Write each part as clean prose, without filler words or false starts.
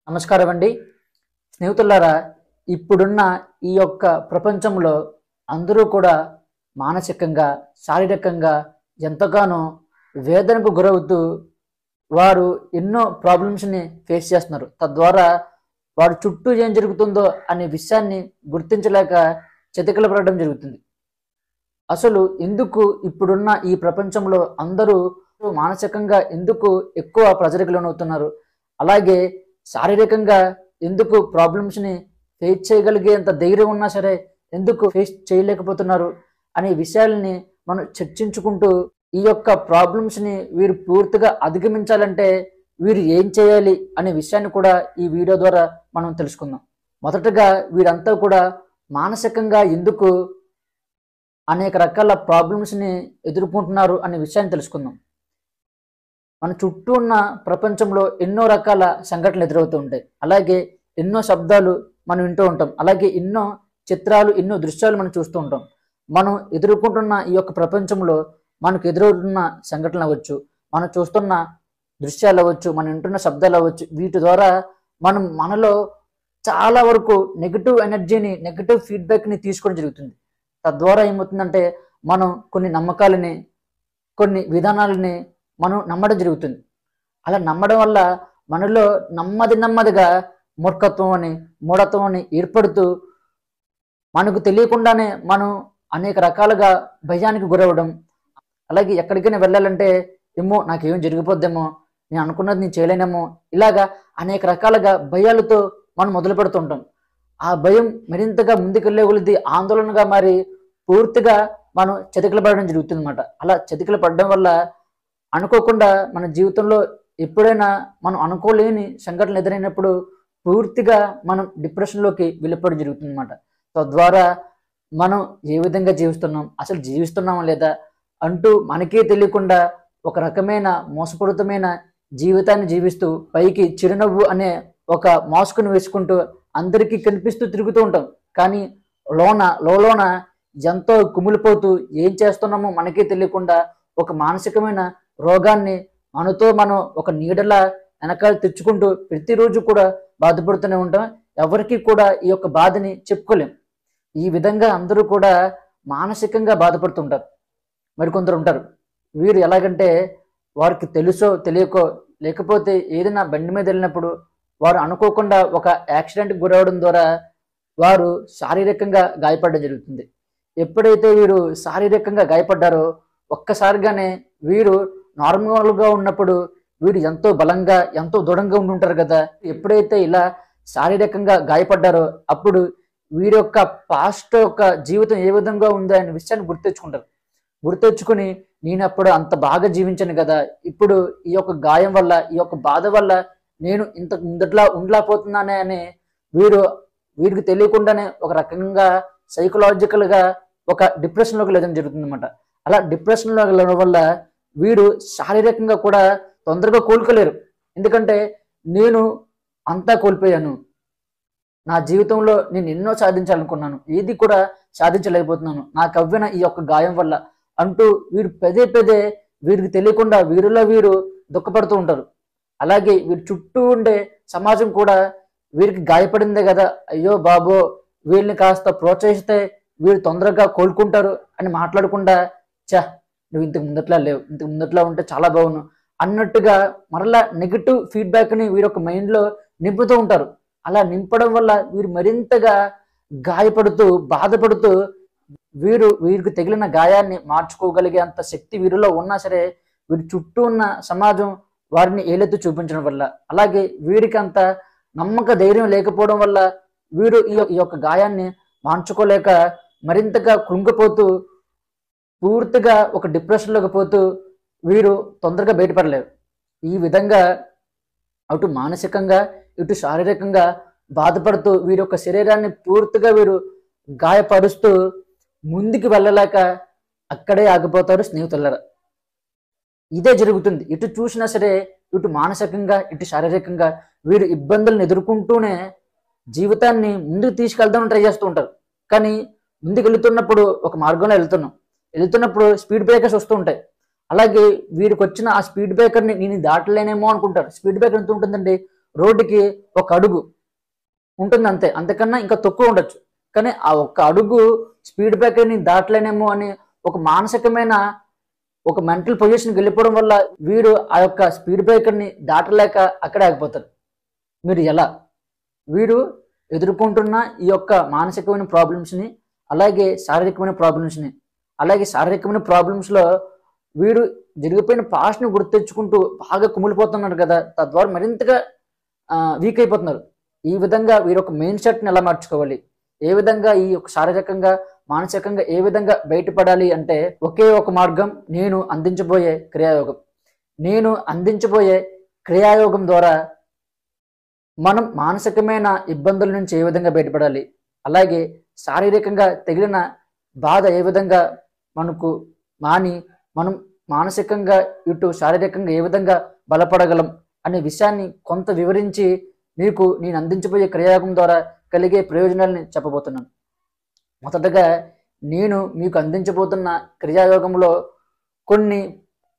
నమస్కారం అండి స్నేహితులారా. ఇప్పుడున్న ఈ యొక్క ప్రపంచంలో అందరూ కూడా మానసికంగా శారీరకంగా ఎంతగానో వేదనకు గురవుతూ వారు ఎన్నో ప్రాబ్లమ్స్ని ఫేస్ చేస్తున్నారు. తద్వారా వారి చుట్టూ ఏం జరుగుతుందో అనే విషయాన్ని గుర్తించలేక చతికిలపడడం జరుగుతుంది. అసలు ఎందుకు ఇప్పుడున్న ఈ ప్రపంచంలో అందరూ మానసికంగా ఎందుకు ఎక్కువ ప్రెజర్కి లోనవుతున్నారు, అలాగే శారీరకంగా ఎందుకు ప్రాబ్లమ్స్ని ఫేస్ చేయగలిగేంత ధైర్యం ఉన్నా సరే ఎందుకు ఫేస్ చేయలేకపోతున్నారు అనే విషయాలని మనం చర్చించుకుంటూ ఈ యొక్క ప్రాబ్లమ్స్ని వీరు పూర్తిగా అధిగమించాలంటే వీరు ఏం చేయాలి అనే విషయాన్ని కూడా ఈ వీడియో ద్వారా మనం తెలుసుకుందాం. మొదటగా వీరంతా కూడా మానసికంగా ఎందుకు అనేక రకాల ప్రాబ్లమ్స్ని ఎదుర్కొంటున్నారు అనే విషయాన్ని తెలుసుకుందాం. మన చుట్టూ ఉన్న ప్రపంచంలో ఎన్నో రకాల సంఘటనలు ఎదురవుతూ ఉంటాయి. అలాగే ఎన్నో శబ్దాలు మనం వింటూ ఉంటాం. అలాగే ఎన్నో చిత్రాలు, ఎన్నో దృశ్యాలు మనం చూస్తూ ఉంటాం. మనం ఎదుర్కొంటున్న ఈ యొక్క ప్రపంచంలో మనకు ఎదురవుతున్న సంఘటనలు అవ్వచ్చు, మనం చూస్తున్న దృశ్యాలు అవ్వచ్చు, మనం వింటున్న శబ్దాలు అవ్వచ్చు, వీటి ద్వారా మనలో చాలా వరకు నెగిటివ్ ఎనర్జీని, నెగిటివ్ ఫీడ్బ్యాక్ని తీసుకోవడం జరుగుతుంది. తద్వారా ఏమవుతుందంటే మనం కొన్ని నమ్మకాలని, కొన్ని విధానాలని మనం నమ్మడం జరుగుతుంది. అలా నమ్మడం వల్ల మనలో నెమ్మదిగా మూర్ఖత్వం అని, మూఢత్వం అని ఏర్పడుతూ మనకు తెలియకుండానే మనం అనేక రకాలుగా భయానికి గురవడం, అలాగే ఎక్కడికైనా వెళ్ళాలంటే ఏమో నాకేం జరిగిపోద్దేమో, నేను అనుకున్నది నేను చేయలేనేమో, ఇలాగా అనేక రకాలుగా భయాలతో మనం మొదలు పెడుతుంటాం. ఆ భయం మరింతగా ముందుకెళ్లే కొలది ఆందోళనగా మారి పూర్తిగా మనం చతికిల పడడం జరుగుతుంది అన్నమాట. అలా చతికిల పడడం వల్ల అనుకోకుండా మన జీవితంలో ఎప్పుడైనా మనం అనుకోలేని సంఘటనలు ఎదురైనప్పుడు పూర్తిగా మనం డిప్రెషన్లోకి వెళ్ళిపోవడం జరుగుతుంది అన్నమాట. తద్వారా మనం ఏ విధంగా జీవిస్తున్నాం, అసలు జీవిస్తున్నామా లేదా అంటూ మనకే తెలియకుండా ఒక రకమైన మోసపూరితమైన జీవితాన్ని జీవిస్తూ పైకి చిరునవ్వు అనే ఒక మాస్క్ను వేసుకుంటూ అందరికీ కనిపిస్తూ తిరుగుతూ ఉంటాం. కానీ లోన ఎంతో కుమిలిపోతూ ఏం చేస్తున్నామో మనకే తెలియకుండా ఒక మానసికమైన రోగాన్ని మనతో మనం ఒక నీడలా వెనకాల తెచ్చుకుంటూ ప్రతిరోజు కూడా బాధపడుతూనే ఉంటాం. ఎవరికి కూడా ఈ యొక్క బాధని చెప్పుకోలేం. ఈ విధంగా అందరూ కూడా మానసికంగా బాధపడుతుంటారు. మరికొందరు ఉంటారు, వీరు ఎలాగంటే వారికి తెలుసో తెలియకో లేకపోతే ఏదైనా బండి మీద వెళ్ళినప్పుడు వారు అనుకోకుండా ఒక యాక్సిడెంట్కి గురవడం ద్వారా వారు శారీరకంగా గాయపడడం జరుగుతుంది. ఎప్పుడైతే వీరు శారీరకంగా గాయపడ్డారో ఒక్కసారిగానే వీరు నార్మల్గా ఉన్నప్పుడు వీరు ఎంతో బలంగా, ఎంతో దృఢంగా ఉంటుంటారు కదా. ఎప్పుడైతే ఇలా శారీరకంగా గాయపడ్డారో అప్పుడు వీరి యొక్క పాస్ట్ యొక్క జీవితం ఏ విధంగా ఉందో అనే విషయాన్ని గుర్తెచ్చుకుని నేను అప్పుడు అంత బాగా జీవించాను కదా, ఇప్పుడు ఈ యొక్క గాయం వల్ల, ఈ యొక్క బాధ వల్ల నేను ఇంతకు ముందట్లా ఉండలేకపోతున్నానే అని వీరికి తెలియకుండానే ఒక రకంగా సైకలాజికల్గా ఒక డిప్రెషన్లోకి వెళ్ళడం జరుగుతుంది అన్నమాట. అలా డిప్రెషన్లో వెళ్ళడం వల్ల వీరు శారీరకంగా కూడా తొందరగా కోలుకోలేరు. ఎందుకంటే నేను అంతా కోల్పోయాను, నా జీవితంలో నేను ఎన్నో సాధించాలనుకున్నాను, ఏది కూడా సాధించలేకపోతున్నాను, నాకు అవ్విన ఈ యొక్క గాయం వల్ల అంటూ వీరు పదే వీరికి తెలియకుండా వీరిలో వీరు దుఃఖపడుతూ ఉంటారు. అలాగే వీరి చుట్టూ ఉండే సమాజం కూడా వీరికి గాయపడిందే కదా, అయ్యో బాబో వీళ్ళని కాస్త ప్రోత్సహిస్తే వీరు తొందరగా కోలుకుంటారు అని మాట్లాడకుండా, నువ్వు ఇంతకు ముందట్లా లేవు, ఇంతకు ముందట్లా ఉంటే చాలా బాగున్నావు అన్నట్టుగా మరలా నెగిటివ్ ఫీడ్బ్యాక్ని వీరి యొక్క మైండ్లో నింపుతూ ఉంటారు. అలా నింపడం వల్ల వీరు మరింతగా గాయపడుతూ బాధపడుతూ వీరికి తగిలిన గాయాన్ని మార్చుకోగలిగే అంత శక్తి వీరిలో ఉన్నా సరే వీరి చుట్టూ ఉన్న సమాజం వారిని ఏలెత్తి చూపించడం వల్ల, అలాగే వీరికి అంత నమ్మక ధైర్యం లేకపోవడం వల్ల వీరు ఈ యొక్క గాయాన్ని మార్చుకోలేక మరింతగా కృంగిపోతూ పూర్తిగా ఒక డిప్రెషన్లోకి పోతూ వీరు తొందరగా బయటపడలేరు. ఈ విధంగా అటు మానసికంగా ఇటు శారీరకంగా బాధపడుతూ వీరి యొక్క శరీరాన్ని పూర్తిగా వీరు గాయపరుస్తూ ముందుకు వెళ్ళలేక అక్కడే ఆగిపోతారు స్నేహితులారా. ఇదే జరుగుతుంది. ఇటు చూసినా సరే ఇటు మానసికంగా ఇటు శారీరకంగా వీరు ఇబ్బందులను ఎదుర్కొంటూనే జీవితాన్ని ముందుకు తీసుకెళ్దామని ట్రై చేస్తూ ఉంటారు. కానీ ముందుకు వెళుతున్నప్పుడు ఒక మార్గంలో వెళుతున్నప్పుడు స్పీడ్ బ్రేకర్స్ వస్తూ ఉంటాయి. అలాగే వీరికి వచ్చిన ఆ స్పీడ్ బ్రేకర్ని నేను దాటలేనేమో అనుకుంటారు. స్పీడ్ బ్రేకర్ ఎంత ఉంటుందండి, రోడ్డుకి ఒక అడుగు ఉంటుంది అంతే, అంతకన్నా ఇంకా తక్కువ ఉండొచ్చు. కానీ ఆ ఒక్క అడుగు స్పీడ్ బ్రేకర్ని దాటలేనేమో అని ఒక మానసికమైన ఒక మెంటల్ పొజిషన్కి వెళ్ళిపోవడం వల్ల వీరు ఆ యొక్క స్పీడ్ బ్రేకర్ని దాటలేక అక్కడే ఆగిపోతారు. మీరు ఎలా వీరు ఎదుర్కొంటున్న ఈ యొక్క మానసికమైన ప్రాబ్లమ్స్ని, అలాగే శారీరకమైన ప్రాబ్లమ్స్ని, అలాగే శారీరకమైన ప్రాబ్లమ్స్లో వీరు జరిగిపోయిన పాస్ట్ని గుర్తెచ్చుకుంటూ బాగా కుమిలిపోతున్నారు కదా, తద్వారా మరింతగా వీక్ అయిపోతున్నారు. ఈ విధంగా వీరు ఒక మెయిన్ సెట్ని ఎలా మార్చుకోవాలి, ఏ విధంగా ఈ యొక్క శారీరకంగా మానసికంగా ఏ విధంగా బయటపడాలి అంటే ఒకే ఒక మార్గం, నేను అందించబోయే క్రియాయోగం. నేను అందించబోయే క్రియాయోగం ద్వారా మనం మానసికమైన ఇబ్బందుల నుంచి ఏ విధంగా బయటపడాలి, అలాగే శారీరకంగా తగిలిన బాధ ఏ విధంగా మనకు మాని మనం మానసికంగా ఇటు శారీరకంగా ఏ విధంగా బలపడగలం అనే విషయాన్ని కొంత వివరించి మీకు నేను అందించబోయే క్రియాయోగం ద్వారా కలిగే ప్రయోజనాలని చెప్పబోతున్నాను. మొదటగా నేను మీకు అందించబోతున్న క్రియాయోగంలో కొన్ని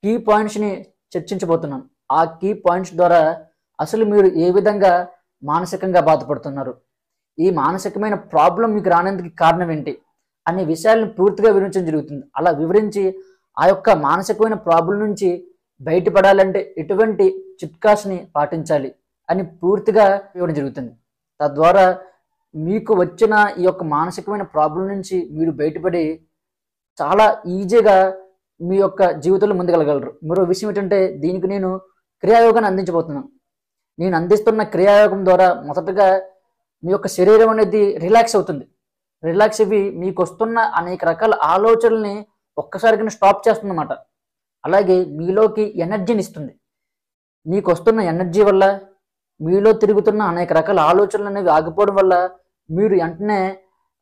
కీ పాయింట్స్ని చర్చించబోతున్నాను. ఆ కీ పాయింట్స్ ద్వారా అసలు మీరు ఏ విధంగా మానసికంగా బాధపడుతున్నారు, ఈ మానసికమైన ప్రాబ్లం మీకు రానందుకు కారణం ఏంటి అనే విషయాలను పూర్తిగా వివరించడం జరుగుతుంది. అలా వివరించి ఆ యొక్క మానసికమైన ప్రాబ్లం నుంచి బయటపడాలంటే ఎటువంటి చిట్కాస్ని పాటించాలి అని పూర్తిగా ఇవ్వడం జరుగుతుంది. తద్వారా మీకు వచ్చిన ఈ యొక్క మానసికమైన ప్రాబ్లం నుంచి మీరు బయటపడి చాలా ఈజీగా మీ యొక్క జీవితంలో ముందుకెళ్ళగలరు. మరో విషయం ఏంటంటే దీనికి నేను క్రియాయోగాన్ని అందించబోతున్నాను. నేను అందిస్తున్న క్రియాయోగం ద్వారా మొదటగా మీ యొక్క శరీరం అనేది రిలాక్స్ అవుతుంది. రిలాక్స్ అవి మీకు వస్తున్న అనేక రకాల ఆలోచనల్ని ఒక్కసారిగా స్టాప్ చేస్తుందన్నమాట. అలాగే మీలోకి ఎనర్జీని ఇస్తుంది. మీకు వస్తున్న ఎనర్జీ వల్ల మీలో తిరుగుతున్న అనేక రకాల ఆలోచనలు అనేవి ఆగిపోవడం వల్ల మీరు వెంటనే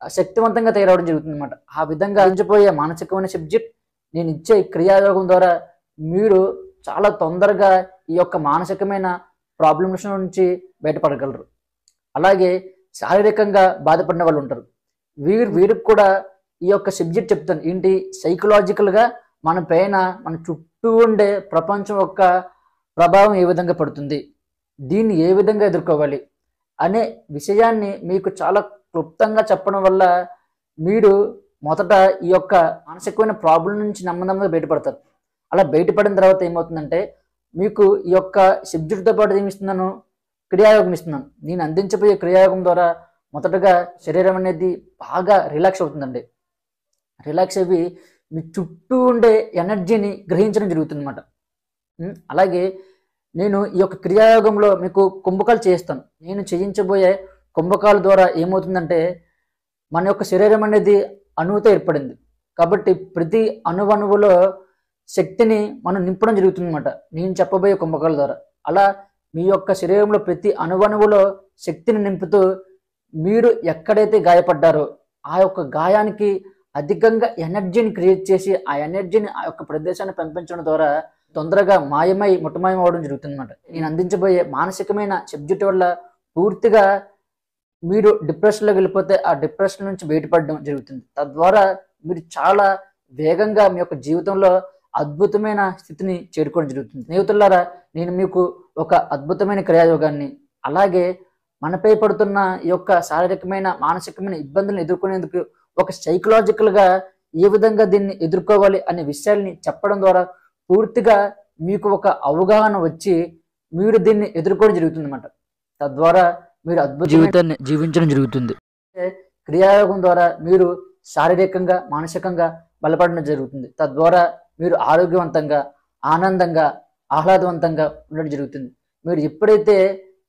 శక్తివంతంగా తయారవడం జరుగుతుంది అన్నమాట. ఆ విధంగా అందించబోయే మానసికమైన సబ్జెక్ట్ నేను ఇచ్చే క్రియాయోగం ద్వారా మీరు చాలా తొందరగా ఈ యొక్క మానసికమైన ప్రాబ్లమ్స్ నుంచి బయటపడగలరు. అలాగే శారీరకంగా బాధపడిన వాళ్ళు ఉంటారు. వీరికి కూడా ఈ యొక్క సబ్జెక్ట్ చెప్తాను. ఏంటి, సైకలాజికల్గా మన పైన మన చుట్టూ ఉండే ప్రపంచం యొక్క ప్రభావం ఏ విధంగా పడుతుంది, దీన్ని ఏ విధంగా ఎదుర్కోవాలి అనే విషయాన్ని మీకు చాలా క్లుప్తంగా చెప్పడం వల్ల మీరు మొదట ఈ యొక్క మానసికమైన ప్రాబ్లం నుంచి నెమ్మదిగా బయటపడతారు. అలా బయటపడిన తర్వాత ఏమవుతుందంటే మీకు ఈ యొక్క సబ్జెక్టుతో పాటు ఏమి ఇస్తున్నాను, క్రియాయోగం ఇస్తున్నాను. నేను అందించబోయే క్రియాయోగం ద్వారా మొదటగా శరీరం అనేది బాగా రిలాక్స్ అవుతుందండి. రిలాక్స్ అయ్యి మీ చుట్టూ ఉండే ఎనర్జీని గ్రహించడం జరుగుతుంది అన్నమాట. అలాగే నేను ఈ యొక్క క్రియాయోగంలో మీకు కుంభకాలు చేస్తాను. నేను చేయించబోయే కుంభకాల ద్వారా ఏమవుతుందంటే మన యొక్క శరీరం అనేది అణువుతో ఏర్పడింది కాబట్టి ప్రతి అణువణువులో శక్తిని మనం నింపడం జరుగుతుంది అన్నమాట నేను చెప్పబోయే కుంభకాల ద్వారా. అలా మీ యొక్క శరీరంలో ప్రతి అణువణువులో శక్తిని నింపుతూ మీరు ఎక్కడైతే గాయపడ్డారో ఆ యొక్క గాయానికి అధికంగా ఎనర్జీని క్రియేట్ చేసి ఆ ఎనర్జీని ఆ యొక్క ప్రదేశాన్ని పంపించడం ద్వారా తొందరగా మాయమై ముట్టమాయం అవడం జరుగుతుంది అన్నమాట. నేను అందించబోయే మానసికమైన సబ్జెక్ట్ వల్ల పూర్తిగా మీరు డిప్రెషన్లోకి వెళ్ళిపోతే ఆ డిప్రెషన్ నుంచి బయటపడడం జరుగుతుంది. తద్వారా మీరు చాలా వేగంగా మీ యొక్క జీవితంలో అద్భుతమైన స్థితిని చేరుకోవడం జరుగుతుంది. స్నేహితులారా, నేను మీకు ఒక అద్భుతమైన క్రియాయోగాన్ని అలాగే మనపై పడుతున్న ఈ యొక్క శారీరకమైన మానసికమైన ఇబ్బందులను ఎదుర్కొనేందుకు ఒక సైకలాజికల్గా ఏ విధంగా దీన్ని ఎదుర్కోవాలి అనే విషయాల్ని చెప్పడం ద్వారా పూర్తిగా మీకు ఒక అవగాహన వచ్చి మీరు దీన్ని ఎదుర్కోవడం జరుగుతుంది అన్నమాట. తద్వారా మీరు అద్భుత జీవితాన్ని జీవించడం జరుగుతుంది. క్రియాయోగం ద్వారా మీరు శారీరకంగా మానసికంగా బలపడడం జరుగుతుంది. తద్వారా మీరు ఆరోగ్యవంతంగా ఆనందంగా ఆహ్లాదవంతంగా ఉండడం జరుగుతుంది. మీరు ఎప్పుడైతే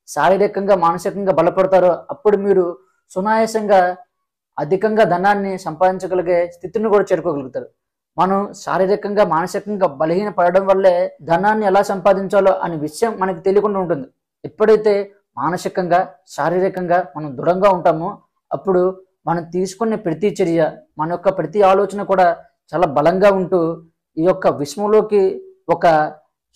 శారీరకంగా మానసికంగా బలపడతారో అప్పుడు మీరు సునాయాసంగా అధికంగా ధనాన్ని సంపాదించగలిగే స్థితిని కూడా చేరుకోగలుగుతారు. మనం శారీరకంగా మానసికంగా బలహీన పడడం వల్లే ధనాన్ని ఎలా సంపాదించాలో అనే విషయం మనకు తెలియకుండా ఉంటుంది. ఎప్పుడైతే మానసికంగా శారీరకంగా మనం దృఢంగా ఉంటామో అప్పుడు మనం తీసుకునే ప్రతి చర్య మన యొక్క ప్రతి ఆలోచన కూడా చాలా బలంగా ఉంటూ ఈ యొక్క విశ్వంలోకి ఒక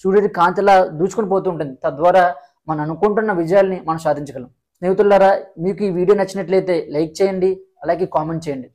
సూర్యుడి కాంతిలా దూచుకుని పోతూ ఉంటుంది. తద్వారా మనం అనుకుంటున్న విజయాల్ని మనం సాధించగలం. స్నేహితులారా, మీకు ఈ వీడియో నచ్చినట్లయితే లైక్ చేయండి, అలాగే కామెంట్ చేయండి.